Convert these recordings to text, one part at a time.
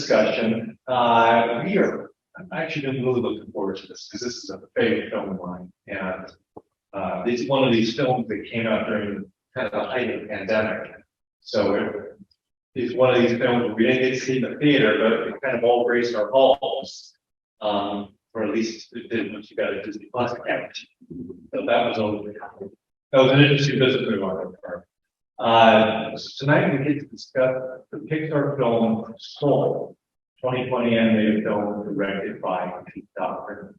discussion. I'm actually been really looking forward to this because this is a favorite film of mine, and it's one of these films that came out during kind of the height of the pandemic. So it's one of these films we didn't get to see in the theater, but it kind of all graced our halls, or at least it did once you got a Disney Plus account. So that was an interesting visit to our part. So tonight we get to discuss the Pixar film Soul, 2020 animated film directed by Pete Docter.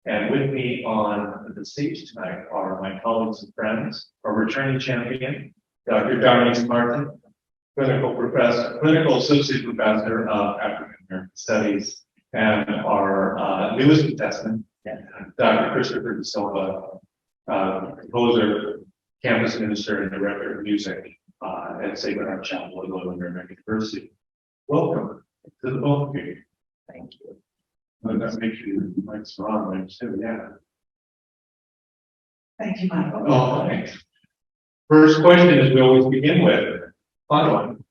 And with me on the stage tonight are my colleagues and friends, our returning champion, Dr. Darnise Martin, clinical associate professor of African American Studies, and our newest contestant, Dr. Christopher Silva, composer, campus minister, and director of music at Sacred Heart Chapel at LMU University. Welcome to the both of you. Thank you. Let's make sure your mic's on right too. Yeah. Thank you, Michael. Oh, thanks. First question is we always begin with fun one.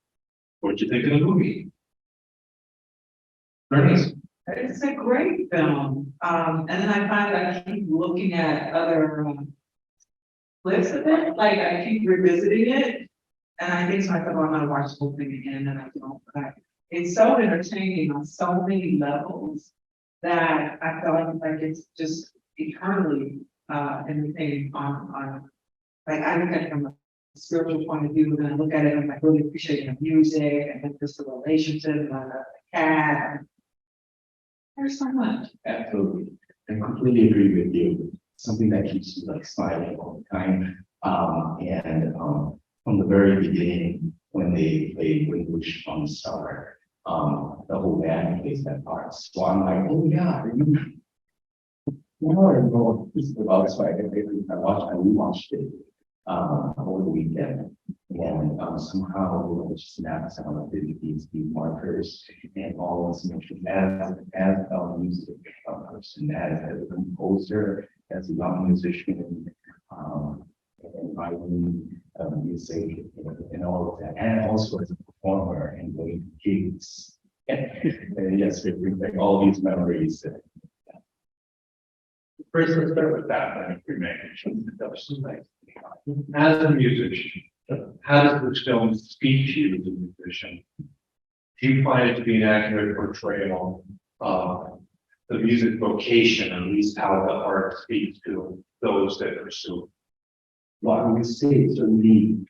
What'd you think of the movie? Darnise? It's a great film. And then I find that I keep looking at other clips of it. Like I keep revisiting it. And I think to myself, I'm going to watch the whole thing again, and I don't. But it's so entertaining on so many levels that I feel like it's just eternally entertaining on like I look at it from a spiritual point of view, and I look at it and I really appreciate the music and then just the relationship and the cat. There's so much. Absolutely. I completely agree with you. Something that keeps you like smiling all the time. From the very beginning, when they played English on Star, the whole band plays that part. So I'm like, oh yeah, this is about so I rewatched it over the weekend, and somehow just snaps out of these markers and all this information as a music person, as a composer, as a young musician, and writing music and all of that, and also as a performer and going to gigs. And yes, we bring back all these memories. First, let's start with that. I think we may. As a musician, how does this film speak to you as a musician? Do you find it to be an accurate portrayal of the music vocation, or at least how the art speaks to those that pursue? Well, I would say it certainly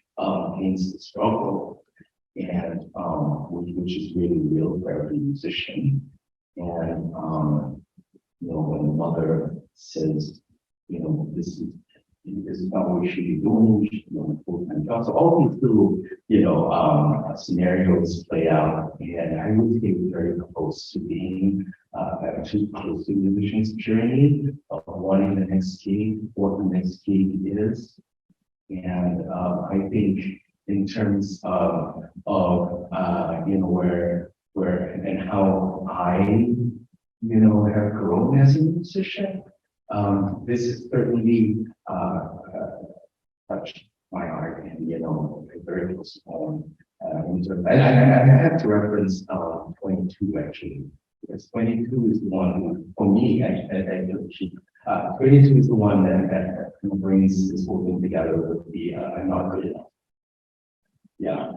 paints the struggle, and which is really real for every musician. And when the mother says, this is not what you should be doing, you should be doing a full-time job. So all these little, scenarios play out, and I would say very close to being too close to the musician's journey of wanting the next gig, what the next gig is. And I think in terms of where and how I have grown as a musician, this is certainly touched my heart, and very close to home. I have to reference 22 actually, because 22 is the one who, for me, I 22 is the one that brings this whole thing together with the I'm not good enough. Yeah.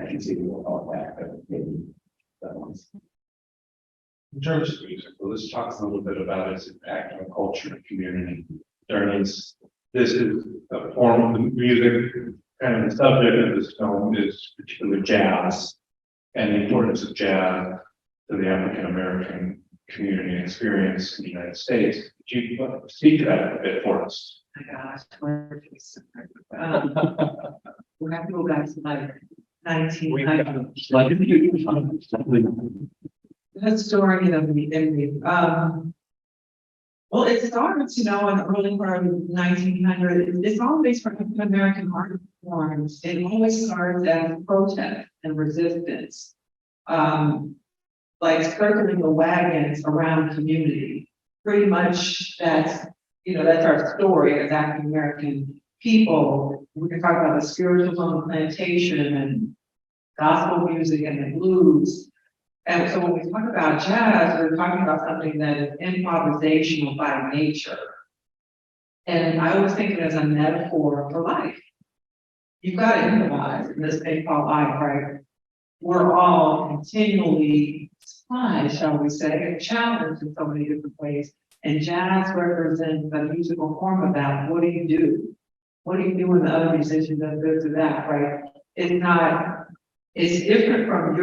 I can say more about that, but maybe that one's. In terms of music, well, let's talk a little bit about its impact on culture and community. Darnise, this is a form of music, and the subject of this film is particularly jazz and the importance of jazz to the African American community and experience in the United States. Could you speak to that a bit for us? Oh my gosh, we'll have to go back to like 1900. The story of the enemy. Well, it starts, in the early part of 1900. It's always for American art forms. It always starts as protest and resistance, like circling the wagons around community. Pretty much that's our story as African American people. We can talk about the spirituals on the plantation and gospel music and the blues. And so when we talk about jazz, we're talking about something that is improvisational by nature. And I always think of it as a metaphor for life. You've got to improvise in this thing called life, right? We're all continually surprised, shall we say, and challenged in so many different ways. And jazz represents the musical form of that. What do you do? What do you do when the other musician does this or that, right? It's different from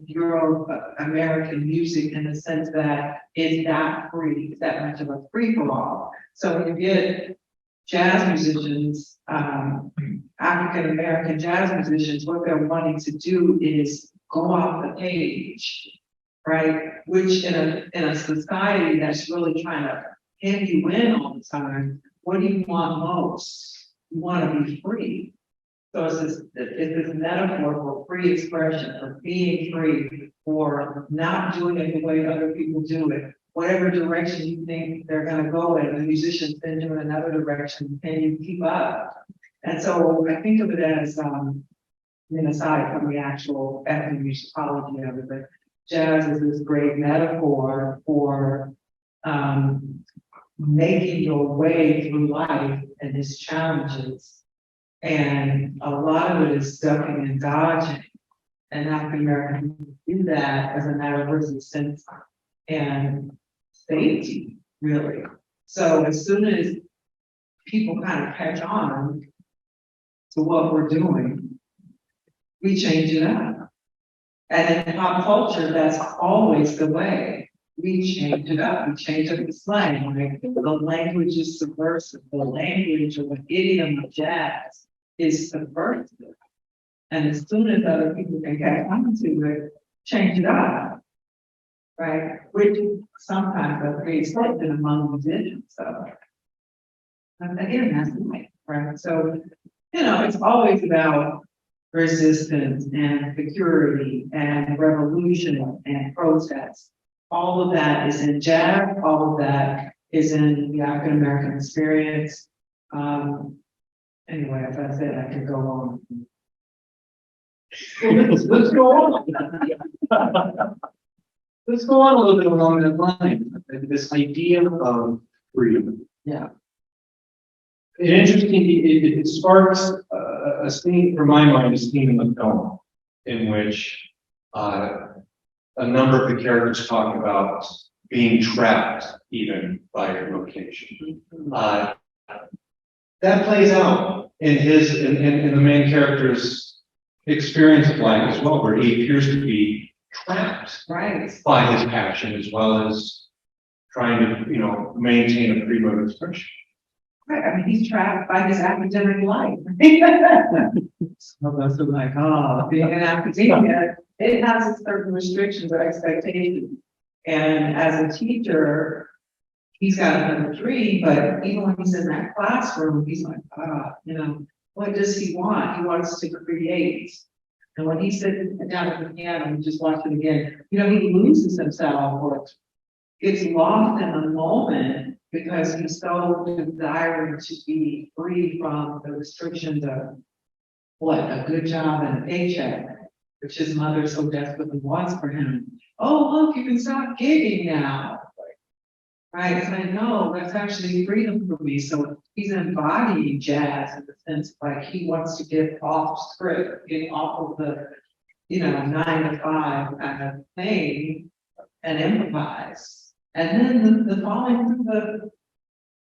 Euro-American music in the sense that it's not free, it's that much of a free-for-all. So when you get jazz musicians, African-American jazz musicians, what they're wanting to do is go off the page, right? Which in a society that's really trying to hem you in all the time, what do you want most? You want to be free. So it's this metaphor for free expression, for being free, for not doing it the way other people do it. Whatever direction you think they're going to go in, the musicians send you in another direction, and you keep up. And so I think of it as, aside from the actual ethnomusicology of it, but jazz is this great metaphor for making your way through life and its challenges. And a lot of it is ducking and dodging. And African Americans do that as a matter of resistance and safety, really. So as soon as people kind of catch on to what we're doing, we change it up. And in pop culture, that's always the way. We change it up. We change up the slang. Right? The language is subversive. The language or the idiom of jazz is subversive. And as soon as other people can catch on to it, change it up. Right? Which sometimes creates tension among musicians. So again, that's the way, right? So, it's always about resistance and security and revolution and protest. All of that is in jazz, all of that is in the African American experience. Anyway, as I said, I could go on. Let's go on. Let's go on a little bit along that line. This idea of freedom. Yeah. Interesting. It sparks a theme, for my mind, a theme in the film, in which a number of the characters talk about being trapped even by a location. That plays out in the main character's experience of life as well, where he appears to be trapped by his passion as well as trying to, maintain a freedom of expression. Right. I mean, he's trapped by his academic life. So that's like, being an academia, it has certain restrictions or expectations. And as a teacher, he's got another dream, but even when he's in that classroom, he's like, what does he want? He wants to create. And when he's sitting down at the piano and just watch it again, he loses himself or gets lost in the moment because he's so desiring to be free from the restrictions of a good job and a paycheck, which his mother so desperately wants for him. Oh, look, you can stop gigging now. Right? It's like, no, that's actually freedom for me. So he's embodying jazz in the sense like he wants to get off script, get off of the, 9 to 5 kind of thing and improvise. And then the falling through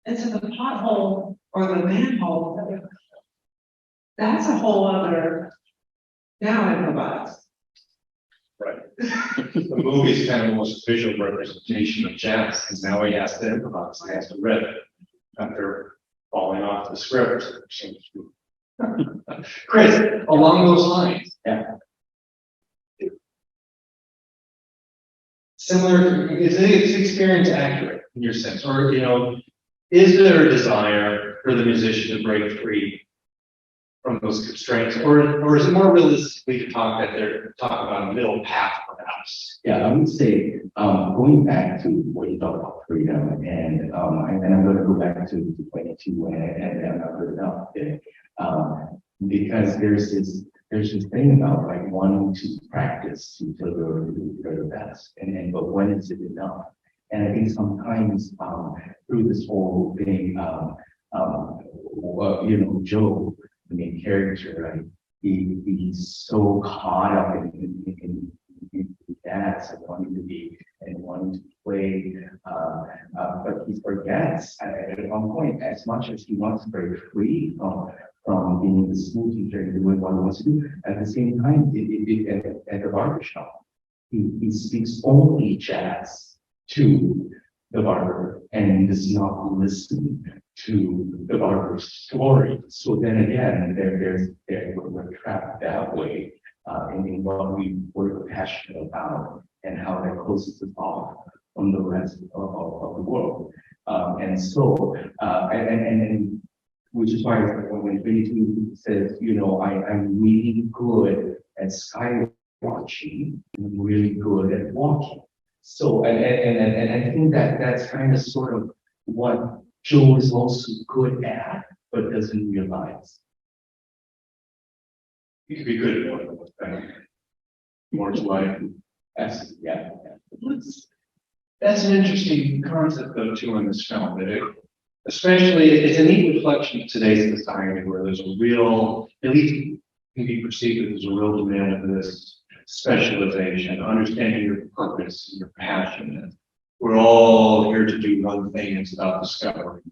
into the pothole or the manhole, that's a whole other now improvise. Right. The movie's kind of the most visual representation of jazz, because now he has to improvise, he has to read it after falling off the script. Chris, along those lines. Yeah. Similar, is its experience accurate in your sense? Or, is there a desire for the musician to break free from those constraints? Or is it more realistically to talk about a middle path, perhaps? Yeah, I would say, going back to what you talked about freedom, and I'm going to go back to 22 and I'm not good enough there, because there's this there's this thing about like wanting to practice until you're the best, but when is it enough? And I think sometimes through this whole thing, Joe, the main character, right? He's so caught up in dance and wanting to be and wanting to play, but he forgets at one point, as much as he wants to break free from being the school teacher and doing what he wants to do, at the same time, at the barbershop, he speaks only jazz to the barber and does not listen to the barber's story. So then again, we're trapped that way in what we were passionate about and how that closes us off from the rest of the world. And which is why when 22 says, I'm really good at sky watching, I'm really good at walking. So, and I think that's kind of sort of what Joe is also good at, but doesn't realize. You could be good at more than one thing. More to life. Yeah. That's an interesting concept, though, too, in this film. Especially, it's a neat reflection of today's society where there's a real, at least can be perceived that there's a real demand for this specialization, understanding your purpose, your passion. And we're all here to do one thing, it's about discovery.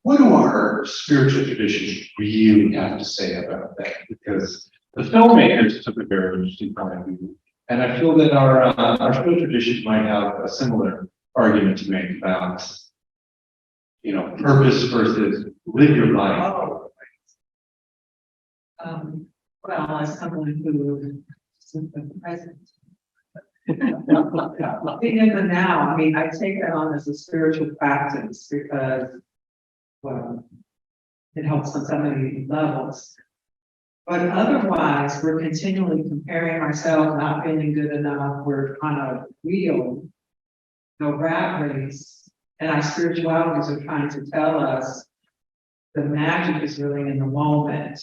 What do our spiritual traditions really have to say about that? Because the filmmakers took a very interesting point of view. And I feel that our spiritual traditions might have a similar argument to make about, purpose versus live your life. Well, as someone who is in the present, being in the now, I take that on as a spiritual practice because, well, it helps on so many levels. But otherwise, we're continually comparing ourselves, not feeling good enough. We're on a wheel, no rat race, and our spiritualities are trying to tell us the magic is really in the moment.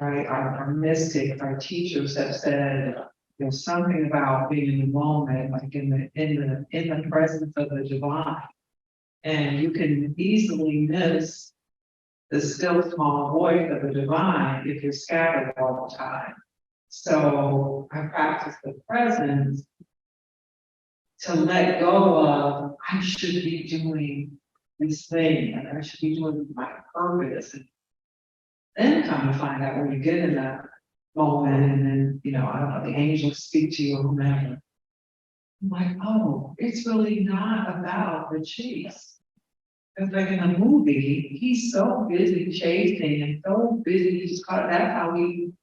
Right, our mystics, our teachers have said there's something about being in the moment, like in the presence of the divine, and you can easily miss the still small voice of the divine if you're scattered all the time. So I practice the presence to let go of I should be doing this thing and I should be doing my purpose. Then come to find out when you get in that moment and then, I don't know, the angels speak to you or whomever. I'm like, oh, it's really not about the chase. Because like in a movie, he's so busy chasing and so busy, he's caught, that's how he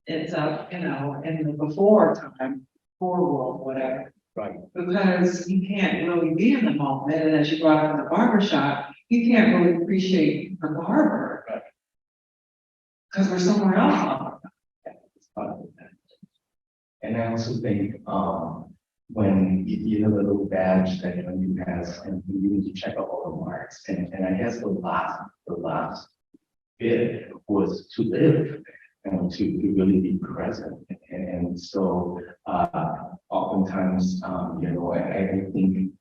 ends up, in the before time, before world, whatever. Right. Because he can't really be in the moment. And as you brought up in the barbershop, he can't really appreciate the barber. Right. Because we're somewhere else. And I also think when you have a little badge that you pass and you need to check out all the marks, and I guess the last bit was to live and to really be present. And so oftentimes I think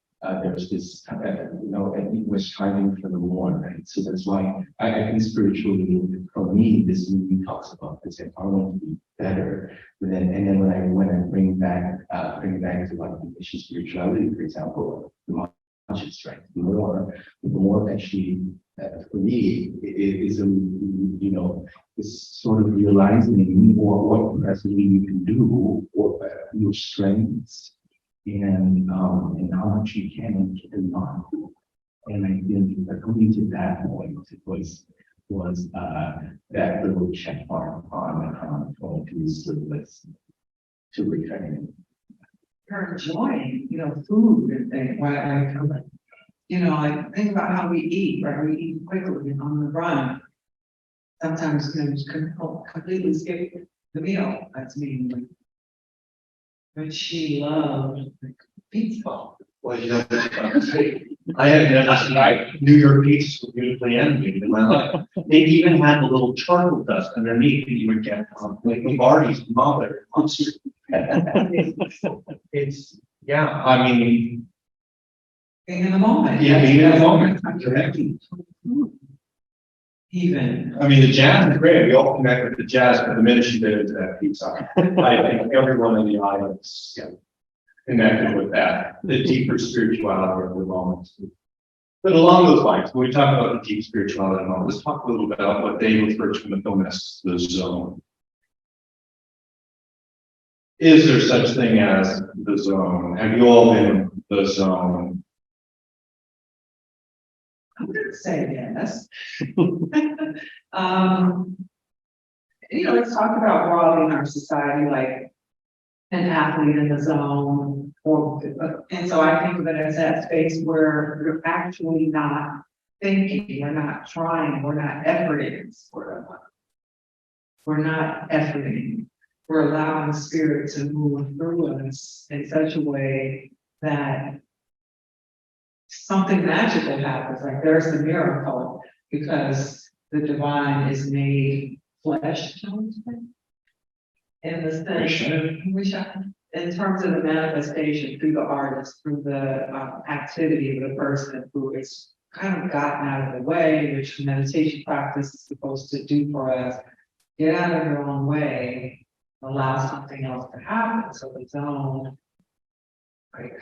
there's this I think we're striving for the more, right? So that's why I think spiritually, for me, this movie talks about this. I want to be better. And then when I bring back to like issue spirituality, for example, the conscious strength, the more actually for me it is this sort of realizing what presently you can do, what your strengths. And how much you can and cannot do. And I think coming to that point was that little check mark on going to this list to return. You're enjoying, food and things, right? Like think about how we eat, right? We eat quickly and on the run. Sometimes just completely skip the meal. That's me. But she loved pizza. Well, that's what I'm saying. I had never seen New York pizzas were beautifully animated in my life. They even had the little charcoal dust underneath that you would get from like Barney's mother. It's, yeah, I mean, Being in the moment. yeah, being in the moment. Correct. Even. I mean, the jazz is great. We all connect with the jazz, but the minute she did into that pizza, I think everyone in the audience, yeah, connected with that, the deeper spirituality of the moment. But along those lines, when we talk about the deep spirituality of the moment, let's talk a little bit about what they refer to in the film as the zone. Is there such thing as the zone? Have you all been in the zone? I would say yes. Let's talk about broadly in our society, like an athlete in the zone, and so I think of it as that space where you're actually not thinking, we're not trying, we're not efforting, we're not efforting. We're allowing the spirit to move through us in such a way that something magical happens, like there's the miracle, because the divine is made flesh, in the sense, in terms of the manifestation through the artist, through the activity of the person who is kind of gotten out of the way, which meditation practice is supposed to do for us, get out of your own way, allow something else to happen. So the zone, like,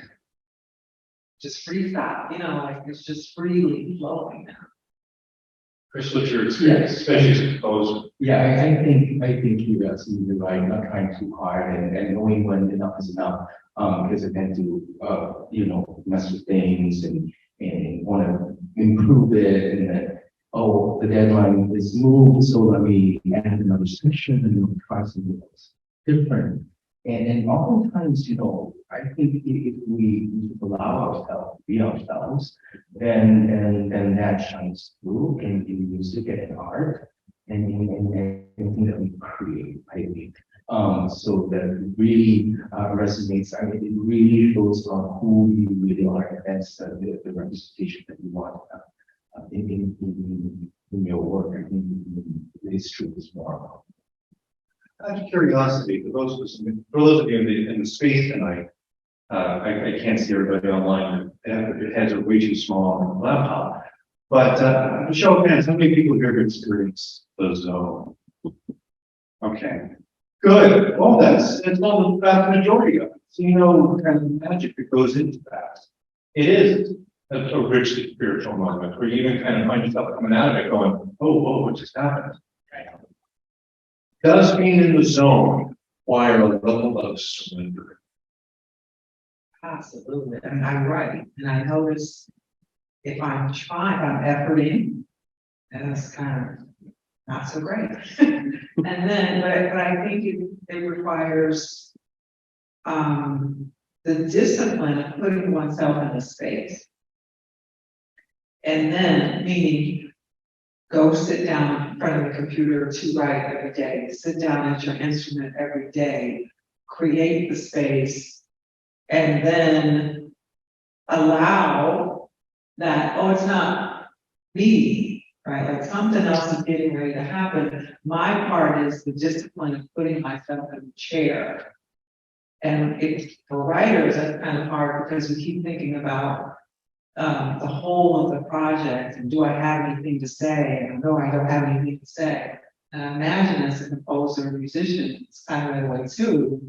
just freestyle, like it's just freely flowing now. Chris, what's your experience, especially as a composer? Yeah, I think you're absolutely right. Not trying too hard and knowing when enough is enough. Because I tend to, mess with things and want to improve it. And then, oh, the deadline is moved, so let me add another section and try something else different. And oftentimes, I think if we allow ourselves to be ourselves, then that shines through in music and in art and in everything that we create, I think. So that it really resonates. I mean, it really shows on who you really are, and that's the representation that you want in your work. I think it is true as well. Out of curiosity, for those of you in the space tonight, I can't see everybody online. Their heads are way too small on the laptop. But show of hands, how many people here have experienced the zone? Okay, good. Well, that's all the vast majority of it. So what kind of magic that goes into that. It is a richly spiritual moment where you even kind of find yourself coming out of it going, oh, what just happened? Does being in the zone require a level of surrender? Absolutely. I mean, I'm right. And I notice if I'm trying, I'm efforting, and that's kind of not so great. And then, but I think it requires the discipline of putting oneself in a space. And then, meaning, go sit down in front of the computer to write every day, sit down at your instrument every day, create the space, and then allow that, oh, it's not me, right? Like something else is getting ready to happen. My part is the discipline of putting myself in the chair. And for writers, that's kind of hard because we keep thinking about the whole of the project, and do I have anything to say? And no, I don't have anything to say. And I imagine as a composer and musician, it's kind of that way too.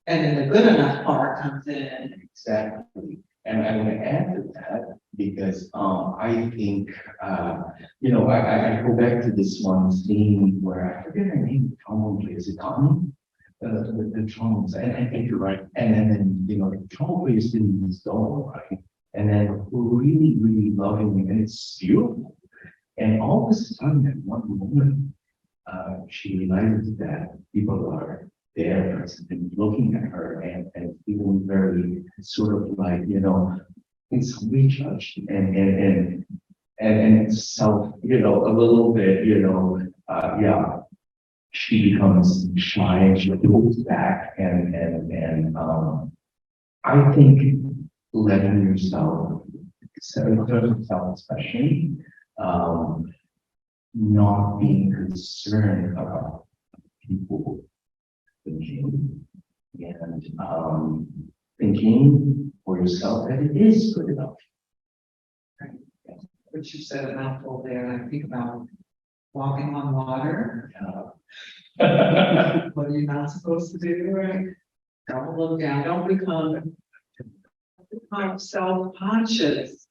And then the good enough part comes in. Exactly. And I'm going to add to that because I think, I go back to this one scene where I forget her name, the trombone player. Is it Tommy? The trombones. And I think you're right. And then, the trombone player is in this zone, right? And then really, really loving it, and it's beautiful. And all of a sudden, at one moment, she realizes that people are there and looking at her and feeling very sort of like, in some way judged and self, a little bit, she becomes shy and she moves back and I think letting yourself So in terms of self-expression, not being concerned about people thinking and thinking for yourself that it is good enough. Which you said a mouthful there, and I think about walking on water. What are you not supposed to do, right? Don't look down, don't become self-conscious,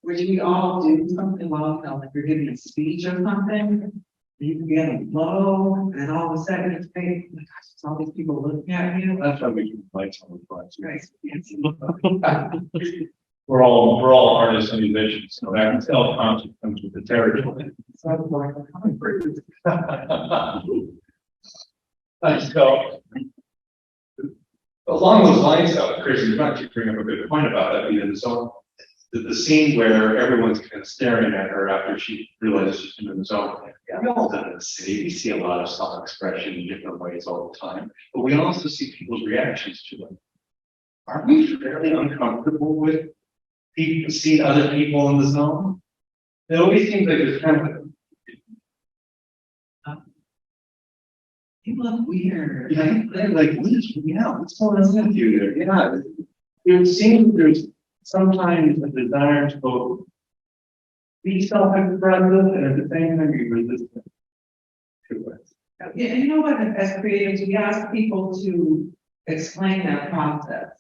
which we all do something while, like you're giving a speech or something. You can get a flow, and all of a sudden it's fake. Oh my gosh, it's all these people looking at you. That's why we can lights on the front. Right. We're all artists and musicians, so that self-conscious comes with the territory. So I'm like, I'm pretty. So, along those lines, though, Chris, you actually bring up a good point about that. You know, so the scene where everyone's kind of staring at her after she realizes she's in the zone. Yeah, we all done in the city. We see a lot of self-expression in different ways all the time, but we also see people's reactions to it. Are we fairly uncomfortable with people seeing other people in the zone? It always seems like there's kind of You look weird. yeah, they're like, what's going on with you there? Yeah, it seems there's sometimes a desire to both be self-expressive and at the same time be resistant to it. Yeah, and you know what, as creatives, we ask people to explain their process.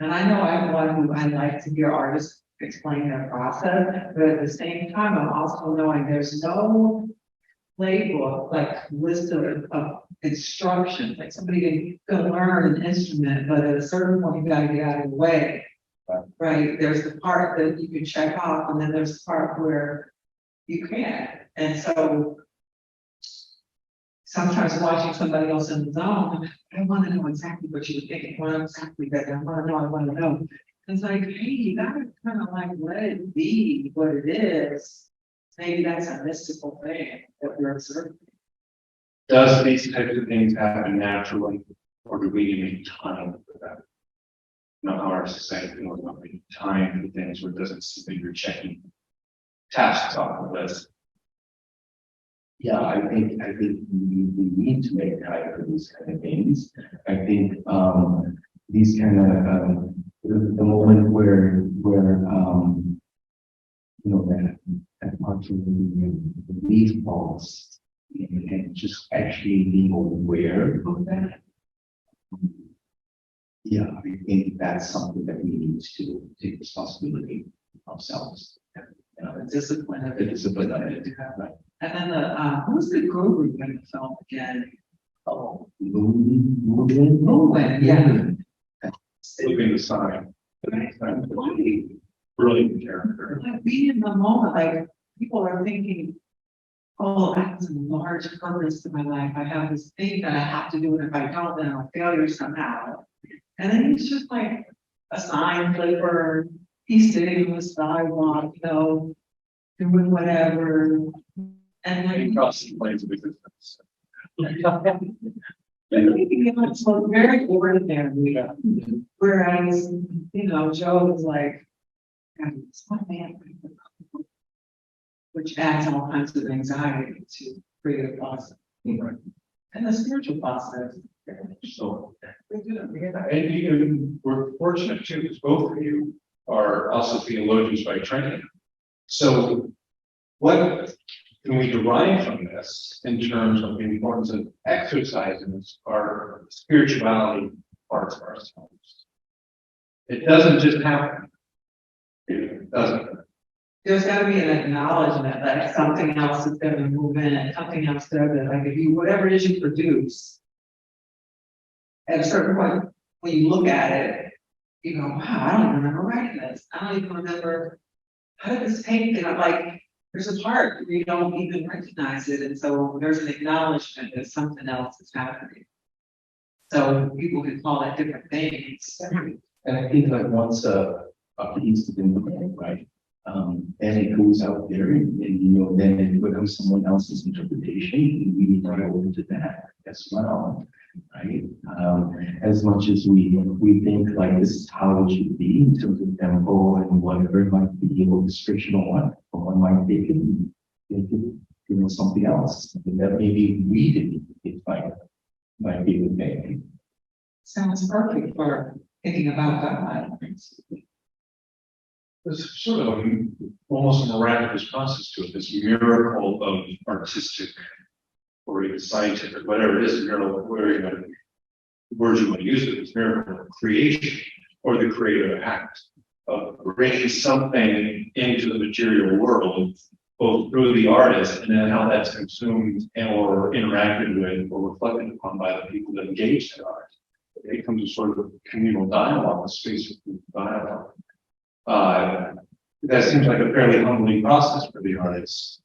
And I know I'm one who I like to hear artists explain their process, but at the same time, I'm also knowing there's no playbook, like list of instructions, like somebody can learn an instrument, but at a certain point, you gotta get out of the way. Right, there's the part that you can check off, and then there's the part where you can't. And so sometimes watching somebody else in the zone, I want to know exactly what you're thinking, what exactly that I want to know. And it's like, hey, you gotta kind of like let it be what it is. Maybe that's a mystical thing that we're observing. Does these types of things happen naturally, or do we need time for that? Not our society, we don't need time for things where it doesn't seem that you're checking tasks off the list. Yeah, I think we need to make time for these kind of things. I think these kind of the moment where you know that part of the leaf falls and just actually being aware of that. Yeah, I think that's something that we need to take responsibility ourselves. The discipline of The it. discipline of it, right? And then who's the guru in the film again? Oh, moving, yeah. Flipping the sign. Brilliant character. Like being in the moment, like people are thinking, oh, I have a large purpose to my life. I have this thing that I have to do, and if I don't, then I'll failure somehow. And then it's just like a sign flipper. He's sitting on the sidewalk, you know, doing whatever. And like, Across the planes of existence. it's like very ordinary. Whereas, you know, Joe was like, it's one man, which adds all kinds of anxiety to creative process. Right. And the spiritual process. So, and we're fortunate too, because both of you are also theologians by training. So, what can we derive from this in terms of the importance of exercising our spirituality parts of ourselves? It doesn't just happen. It doesn't. There's got to be an acknowledgement that something else is going to move in, and something else there that, like, if you, whatever it is you produce, at a certain point, when you look at it, you go, wow, I don't even remember writing this. I don't even remember how did this paint, and I'm like, there's a part where you don't even recognize it. And so there's an acknowledgement that something else is happening. So people can call it different things. And I think like once a piece has been made, right? Then it goes out there and you know, then it becomes someone else's interpretation. And we need to go into that as well. right? As much as we think like this is how it should be in terms of tempo and whatever it might be, orchestrational one, but one might take it, something else, something that maybe we didn't think might be a good thing. Sounds perfect for thinking about God. There's sort of almost a miraculous process to it, this miracle of artistic or even scientific, whatever it is, miracle, where you want to, words you want to use it, this miracle of creation or the creative act of bringing something into the material world, both through the artist and then how that's consumed and or interacted with or reflected upon by the people that engage in art. It becomes a sort of communal dialogue, a space of dialogue. That seems like a fairly humbling process for the artists.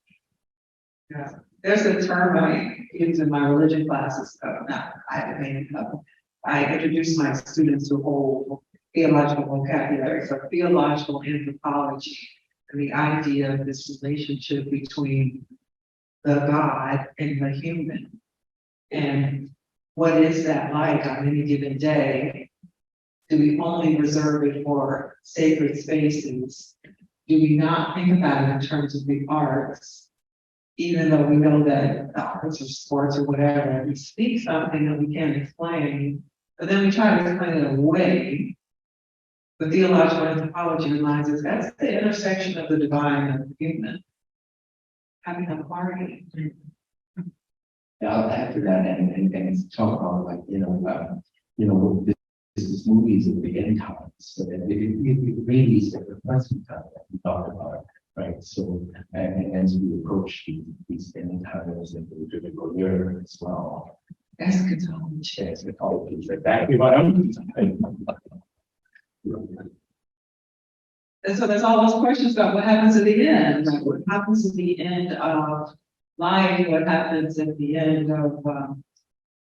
Yeah. There's a term I use in my religion classes. I haven't made it up. I introduce my students to a whole theological vocabulary, so theological anthropology, and the idea of this relationship between the God and the human. And what is that like on any given day? Do we only reserve it for sacred spaces? Do we not think about it in terms of the arts? Even though we know that the arts or sports or whatever, we speak something that we can't explain, but then we try to explain it away. The theological anthropology reminds us that's the intersection of the divine and the human. Having a party. Yeah, I'll add to that and talk about like, this is movies of the end times. So it really is the present time that we talk about, right? So and as we approach these end times and we're going to go there as well. Eschatology. Eschatology is exactly what I'm saying. And so there's all those questions about what happens at the end. Like what happens at the end of life? What happens at the end of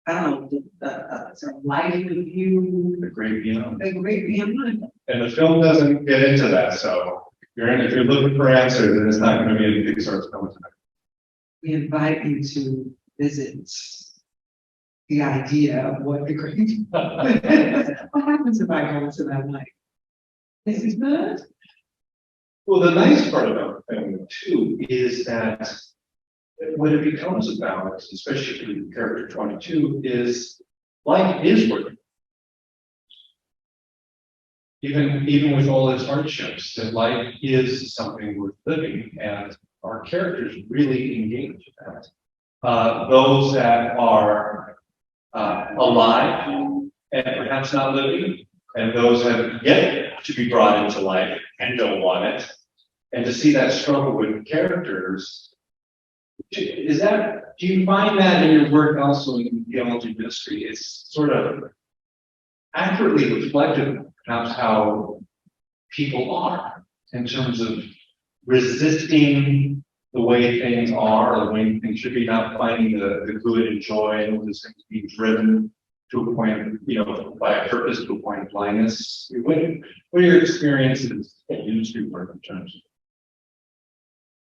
I don't know, the sort of life review, The great beyond. the great beyond. And the film doesn't get into that, so if you're looking for answers, then it's not going to be a big source film tonight. We invite you to visit the idea of what the great what happens if I go into that life? This is good. Well, the nice part about the film too is that what it becomes about, especially for character 22, is life is worth it. Even with all its hardships, that life is something worth living, and our characters really engage with that. Those that are alive and perhaps not living, and those that have yet to be brought into life and don't want it, and to see that struggle with characters. Do you find that in your work also in theology ministry? It's sort of accurately reflective of perhaps how people are in terms of resisting the way things are, or the way things should be, not finding the good and joy and those things being driven to a point, by a purpose, to a point of blindness. What are your experiences in ministry work in terms of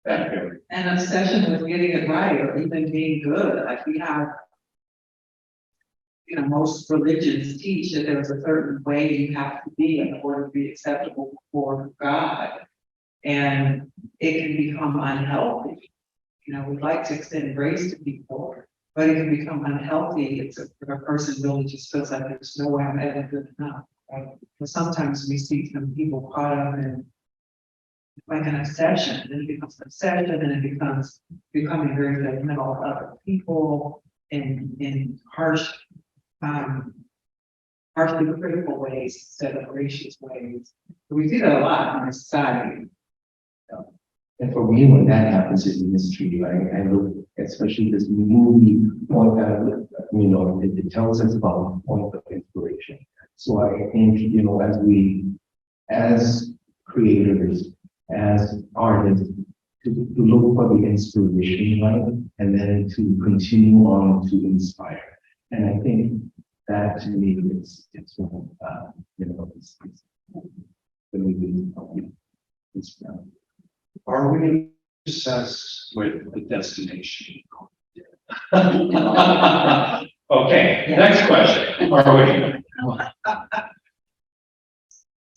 that area? An obsession with getting it right or even being good. Like we have, most religions teach that there's a certain way you have to be in order to be acceptable before God. And it can become unhealthy. We'd like to extend grace to people, but it can become unhealthy if a person really just feels like there's no way I'm ever good enough. Right? But sometimes we see some people caught up in like an obsession, and it becomes an obsession, and it becomes becoming very judgmental of other people in harshly critical ways instead of gracious ways. So we see that a lot in our society. And for me, when that happens in ministry, I look, especially this movie, it tells us about a point of inspiration. So I think, as creators, as artists, to look for the inspiration, right? And then to continue on to inspire. And I think that to me it's Are we obsessed with the destination? Okay, Next question. Are we?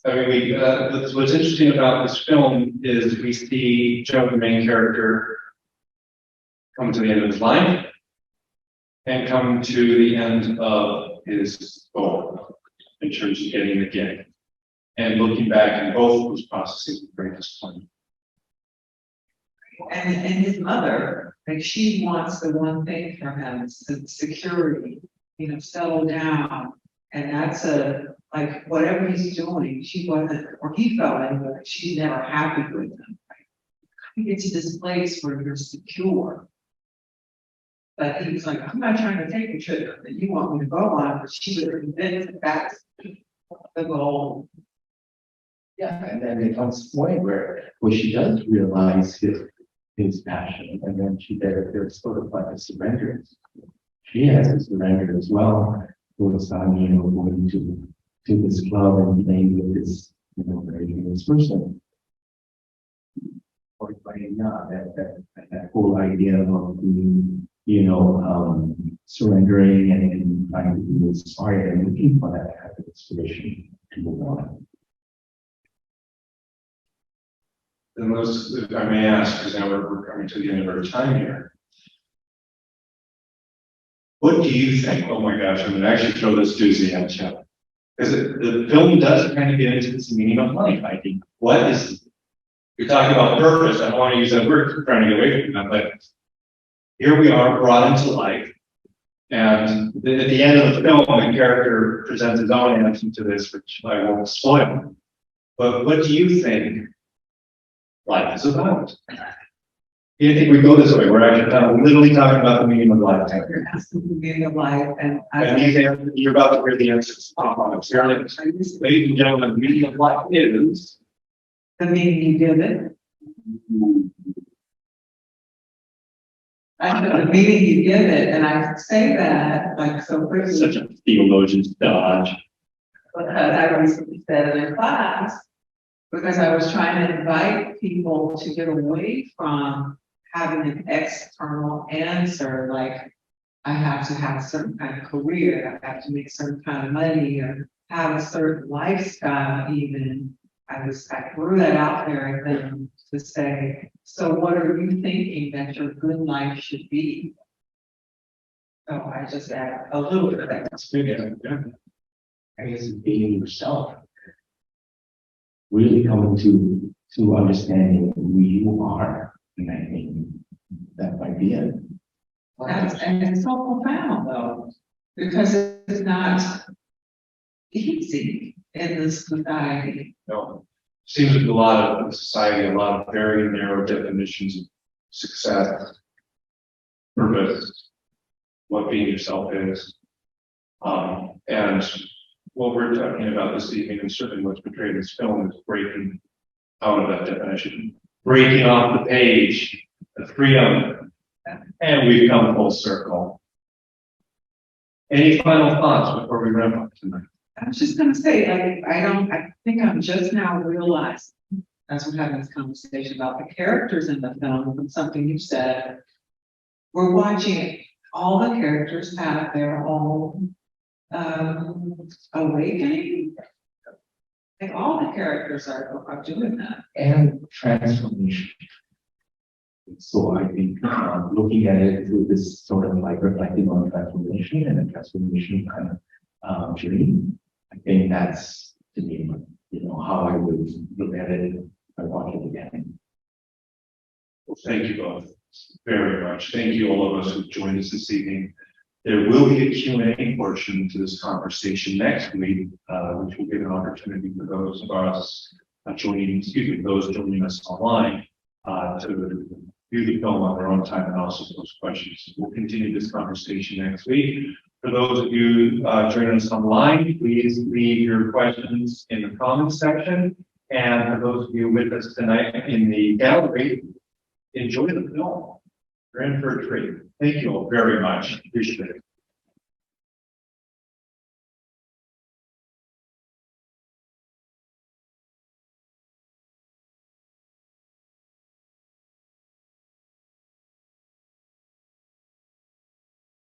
I mean, what's interesting about this film is we see Joe, the main character, come to the end of his life and come to the end of his goal in terms of getting the gig. And looking back in both of those processes with great disappointment. And his mother, like she wants the one thing for him, security, settle down. And that's like whatever he's doing, she wasn't, or he felt anyway, she's never happy with him. You get to this place where you're secure. But he was like, I'm not trying to take a trip that you want me to go on, but she was convinced that that's the goal. Yeah, and then it comes to a point where she does realize his passion, and then there's sort of like a surrender. She has a surrender as well. Towards going to this club and playing with this, very famous person. Or that whole idea of being, surrendering and trying to be inspired and looking for that type of inspiration to move on. And those, if I may ask, because now we're coming to the end of our time here. What do you think? Oh my gosh, I'm going to actually throw this doozy at you. Because the film does kind of get into this meaning of life, I think. What is, you're talking about purpose. I don't want to use that word, trying to get away from that, but here we are brought into life. And at the end of the film, the character presents his own answer to this, which I won't spoil. But what do you think life is about? You think we go this way? We're actually literally talking about the meaning of life. You're asking the meaning of life, and you're about to hear the answers. Ladies and gentlemen, the meaning of life is the meaning you give it. I know the meaning you give it, and I say that like so quickly. Such a theologian's dodge. Because I recently said it in class, because I was trying to invite people to get away from having an external answer, like I have to have a certain kind of career, I have to make a certain kind of money, or have a certain lifestyle even. I threw that out there and then to say, so what are you thinking that your good life should be? So I just add a little bit of that. That's good. Yeah. I guess it's being yourself. Really coming to understanding who you are, and I think that might be it. And it's so profound though, because it's not easy in this society. No. Seems like a lot of society, a lot of very narrow definitions of success, purpose, what being yourself is. And what we're talking about this evening, and certainly what's portrayed in this film, is breaking out of that definition, breaking off the page, the freedom, and we've come full circle. Any final thoughts before we wrap up tonight? I was just going to say, I think I'm just now realizing, as we're having this conversation about the characters in the film, and something you said, we're watching all the characters have their own awakening. I think all the characters are doing that. And transformation. So I think looking at it through this sort of like reflecting on transformation and a transformation kind of journey, I think that's to me, how I would look at it if I watch it again. Well, thank you both very much. Thank you all of us who joined us this evening. There will be a Q&A portion to this conversation next week, which will give an opportunity for those of us those joining us online to view the film on their own time and also pose questions. We'll continue this conversation next week. For those of you joining us online, please leave your questions in the comments section. And for those of you with us tonight in the gallery, enjoy the film. You're in for a treat. Thank you all very much. Appreciate it.